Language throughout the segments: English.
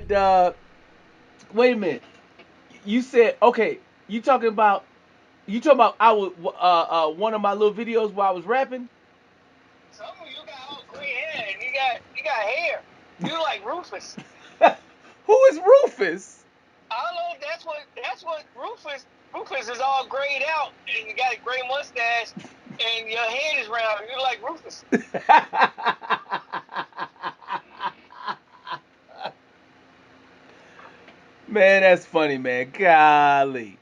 said, wait a minute. You said, okay. You talking about I was one of my little videos where I was rapping. Some of you got all gray hair and you got hair. You like Rufus. Who is Rufus? I don't know. That's what Rufus is all grayed out and you got a gray mustache and your head is round. You're like Rufus. Man, that's funny, man. Golly.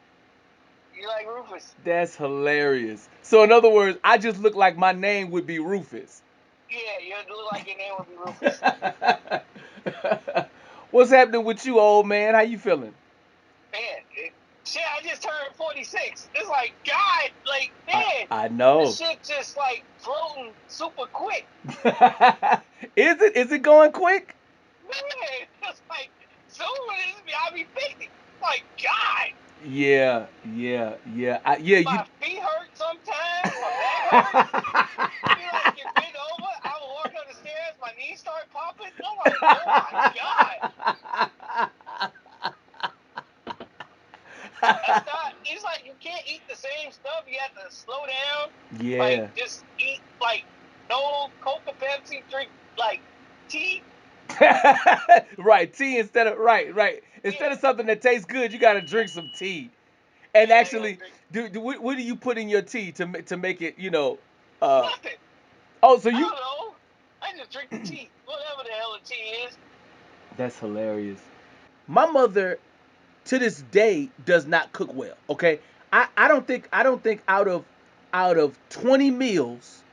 You like Rufus. That's hilarious. So in other words, I just look like my name would be Rufus. Yeah, you look like your name would be Rufus. What's happening with you, old man? How you feeling? Man, shit, I just turned 46. It's like, God, like, man, I know. this shit just like floating super quick. Is it? Is it going quick? Man, it's like, soon as I'll be 50. Like, God. Yeah. My feet hurt sometimes. My back hurt. You like, you bend over. I will walk up the stairs. My knees start popping. I'm like, oh my God. It's like you can't eat the same stuff. You have to slow down. Yeah. Like, just eat, like, no Coca, Pepsi, drink, like, tea. Right, tea instead of instead of something that tastes good, you gotta drink some tea. And Yeah, actually, what do you put in your tea to make it, nothing. Oh, so I you? don't know. I just drink the tea, whatever the hell the tea is. That's hilarious. My mother, to this day, does not cook well. Okay, I don't think out of 20 meals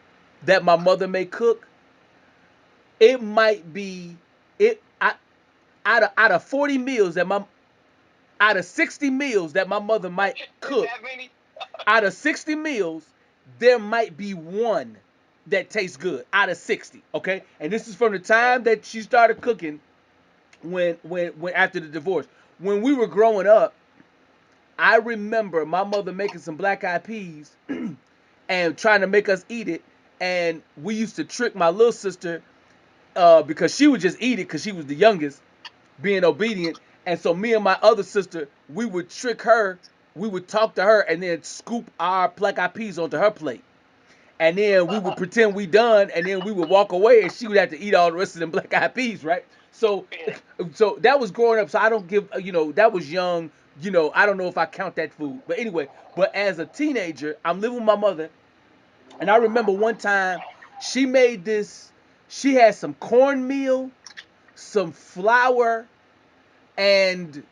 that my mother may cook, it might be it. Out of 40 meals that my out of 60 meals that my mother might cook, That many? out of 60 meals, there might be one that tastes good out of 60. Okay, and this is from the time that she started cooking when after the divorce. When we were growing up, I remember my mother making some black eyed peas and trying to make us eat it, and we used to trick my little sister because she would just eat it because she was the youngest, being obedient. And so me and my other sister, we would trick her. We would talk to her and then scoop our black eyed peas onto her plate. And then we would pretend we done, and then we would walk away, and she would have to eat all the rest of them black eyed peas, right? So, Yeah. so that was growing up. So I don't give, that was young. I don't know if I count that food, but anyway. But as a teenager, I'm living with my mother, and I remember one time she made this. She had some cornmeal, some flour, and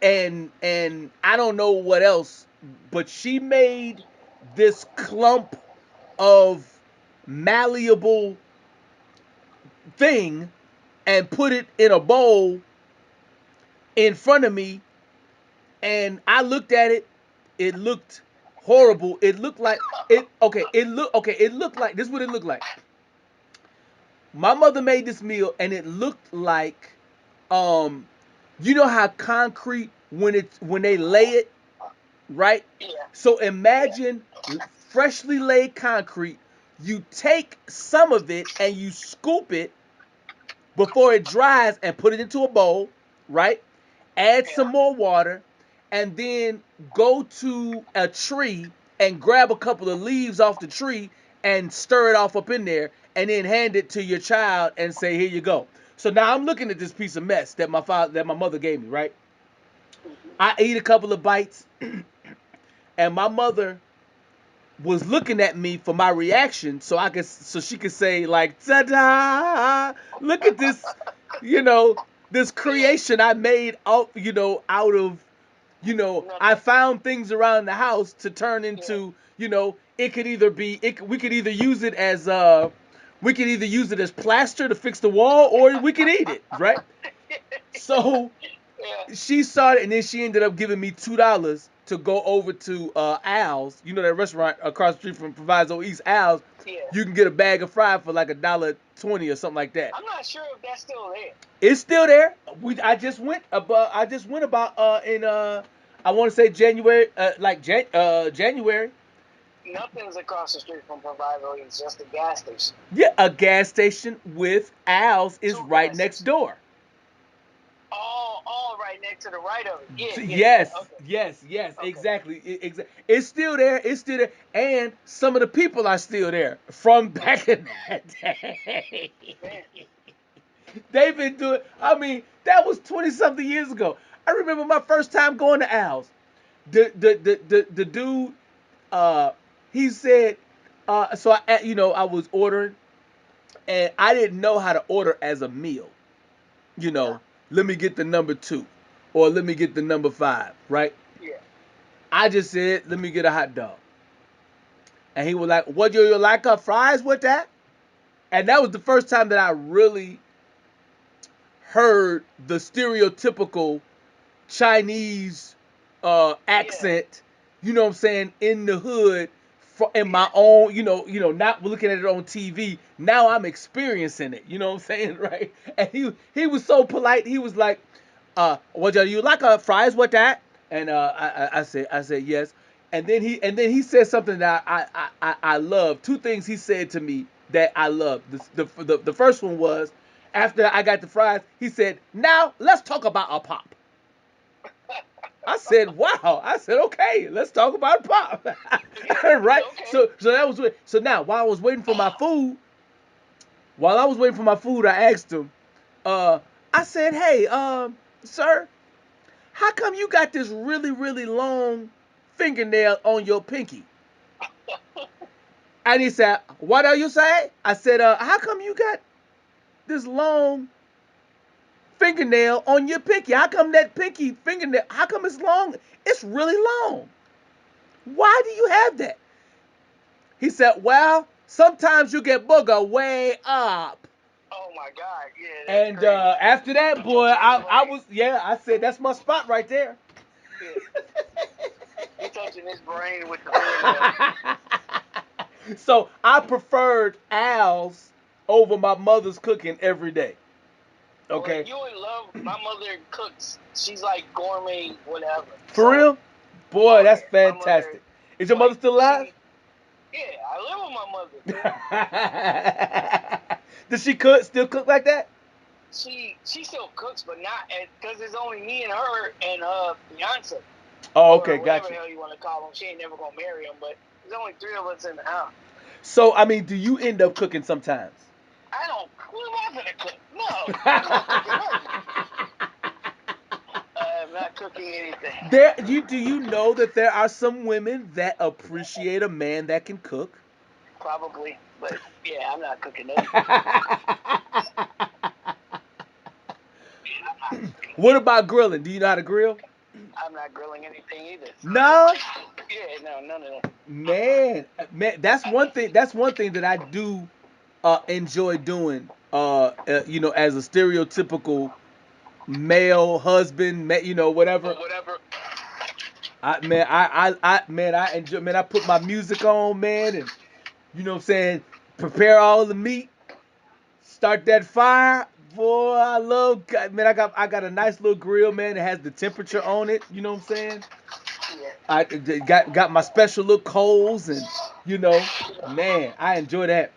and I don't know what else, but she made this clump of malleable thing and put it in a bowl in front of me, and I looked at it. It looked horrible. It looked like it. Okay, it looked okay. It looked like this. Is what it looked like. My mother made this meal, and it looked like, um, you know how concrete when they lay it, right? Yeah. So imagine freshly laid concrete. You take some of it and you scoop it before it dries and put it into a bowl, right? Add Yeah. some more water, and then go to a tree and grab a couple of leaves off the tree and stir it off up in there, and then hand it to your child and say, "Here you go." So now I'm looking at this piece of mess that my mother gave me, right? I ate a couple of bites, and my mother was looking at me for my reaction so she could say like, ta-da, look at this, you know this Yeah. creation I made out of, I Nothing. found things around the house to turn Yeah. into, it could either be we could either use it as plaster to fix the wall, or we could eat it, right? So Yeah. she saw it, and then she ended up giving me $2 to go over to Al's. You know that restaurant across the street from Proviso East, Al's. Yeah. You can get a bag of fries for like $1.20 or something like that. I'm not sure if that's still there. It's still there. I just went about in I want to say January, January. Nothing's across the street from Proviso. It's just a gas station. Yeah, a gas station with Al's is Two right gas next stations. door. right next to the right of it. Yeah, yeah, Yes, yeah. Okay, yes, okay. exactly. It's still there. It's still there, and some of the people are still there from back in that day. Man, They've been doing. I mean, that was 20 something years ago. I remember my first time going to Al's. The dude, uh, he said, so I was ordering, and I didn't know how to order as a meal. You yeah, know, let me get the number two, or let me get the number five, right? yeah, I just said, let me get a hot dog. And he was like, what, you like fries with that? And that was the first time that I really heard the stereotypical Chinese yeah, accent, you know what I'm saying, in the hood, in yeah. my own, not looking at it on TV. Now I'm experiencing it, you know what I'm saying, right? And he was so polite. He was like, what do you like fries with that? And I said yes. And then he said something that I love. Two things he said to me that I love. The first one was, after I got the fries, he said, now let's talk about a pop. I said, wow. I said, okay, let's talk about pop. Yeah, Right? okay. So that was it. So now, while I was waiting for my food, I asked him, uh, I said, hey, sir, how come you got this really, really long fingernail on your pinky? And he said, what are you say? I said, how come you got this long fingernail on your pinky? How come that pinky fingernail, how come it's long? It's really long. Why do you have that? He said, well, sometimes you get booger way up. Oh my God, yeah, that's And crazy. after that, He boy, touching his I brain. was, yeah, I said, that's my spot right there. Yeah, he touching his brain with the fingernail. So I preferred Al's over my mother's cooking every day. Well, Okay. you would love. My mother cooks. She's like gourmet, whatever. For So, real? Boy, oh that's yeah, my mother fantastic. Is your mother like still alive? she. Yeah, I live with my mother. Does she still cook like that? She still cooks, but not because it's only me and her and fiance Oh, okay, or whatever gotcha. the hell you want to call him. She ain't never gonna marry him, but there's only three of us in the house. So, I mean, do you end up cooking sometimes? I don't. What am I gonna cook? No, I'm not cooking nothing. I'm not cooking anything. Do you know that there are some women that appreciate a man that can cook? Probably, but yeah, I'm not cooking nothing. Yeah, I'm not cooking. What about grilling? Do you know how to grill? I'm not grilling anything either. No, Yeah, no, none of that. man, that's one thing. That's one thing that I do enjoy doing. As a stereotypical male husband, whatever. But whatever. I enjoy. Man, I put my music on, man, and what I'm saying, prepare all the meat, start that fire. Boy, I love. Man, I got a nice little grill, man. It has the temperature on it. You know what I'm saying? Yeah. I got my special little coals, and you know, man, I enjoy that.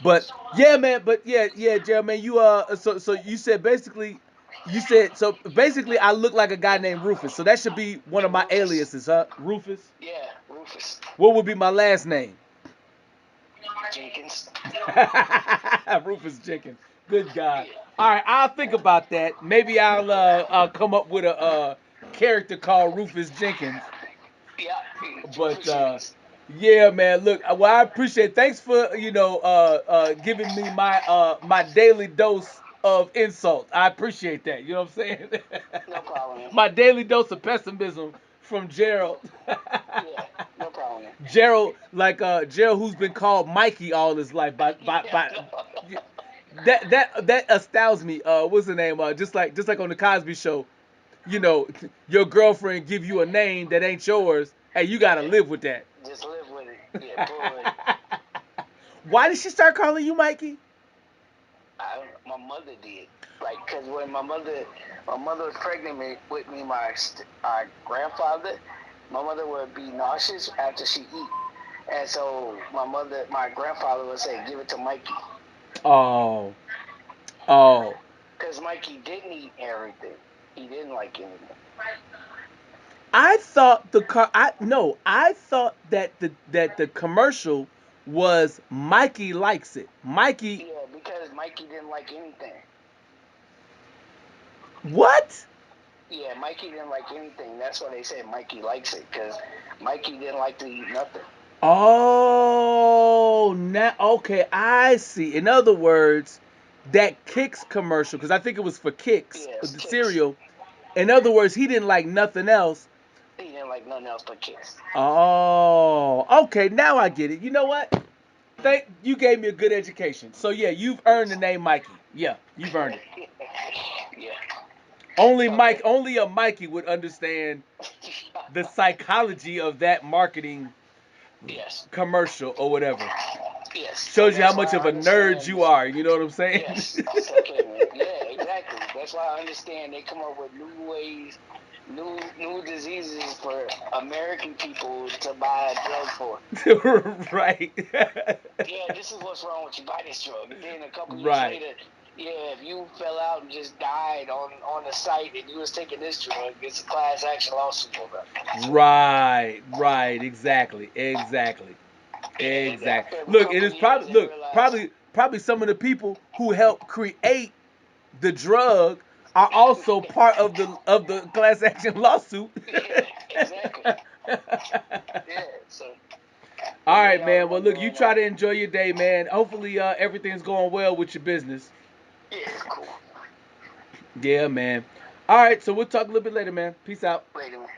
But yeah, man. But yeah, Gerald, man. So you said basically I look like a guy named Rufus. So that should be one Yeah, of my Rufus. aliases, huh? Rufus. Yeah, Rufus What would be my last name? Jenkins. Rufus Jenkins. Good God. Yeah, All right, I'll think about that. Maybe I'll come up with a character called Rufus Jenkins. yeah, But Rufus Jenkins. yeah, man. Look, well, I appreciate. Thanks for giving me my daily dose of insult. I appreciate that. You know what I'm saying? No problem, man. My daily dose of pessimism from Gerald. Yeah, no problem, man. Gerald, who's been called Mikey all his life Yeah, by that astounds me. What's the name? Just like on the Cosby Show, you know, your girlfriend give you a name that ain't yours. Hey, you gotta yeah. live with that. Just live with it. Yeah, boy. Why did she start calling you Mikey? I don't know. My mother did. Like, cause when my mother was pregnant with me, my grandfather, my mother would be nauseous after she eat, and so my grandfather would say, "Give it to Mikey," Oh, oh, cause Mikey didn't eat everything. He didn't like anything. I thought I thought that the commercial was Mikey likes it. Mikey, Yeah, because Mikey didn't like anything. what? Yeah, Mikey didn't like anything. That's why they said Mikey likes it, because Mikey didn't like to eat nothing. Oh, now okay, I see. In other words, that KIX commercial, because I think it was for KIX, Yeah, it's the Kix. cereal. In other words, he didn't like nothing else. He didn't like nothing else but Kix. Oh, okay, now I get it. You know what? Thank you gave me a good education. So yeah, you've earned the name Mikey. Yeah, you've earned it. Yeah. Only a Mikey would understand the psychology of that marketing Yes. commercial or whatever. Yes. So Shows you how that's why much of I a nerd understand. you are. You know what I'm saying? Yes. Okay, man. Yeah, exactly. That's why I understand they come up with new ways, new diseases for American people to buy a drug for. Right. Yeah, this is what's wrong with you. Buy this drug. And then a couple years Right. later, yeah, if you fell out and just died on the site and you was taking this drug, it's a class action lawsuit over. Right. Right. Exactly. Exactly. And after Exactly. a Look, it couple is years, probably they realized. probably some of the people who helped create the drug are also part of the class action lawsuit. Yeah, exactly. Yeah, so All they right, out man. Well, look, you doing try that. to enjoy your day, man. Hopefully, everything's going well with your business. Yeah, it's cool. Yeah, man. All right, so we'll talk a little bit later, man. Peace out. Wait a minute.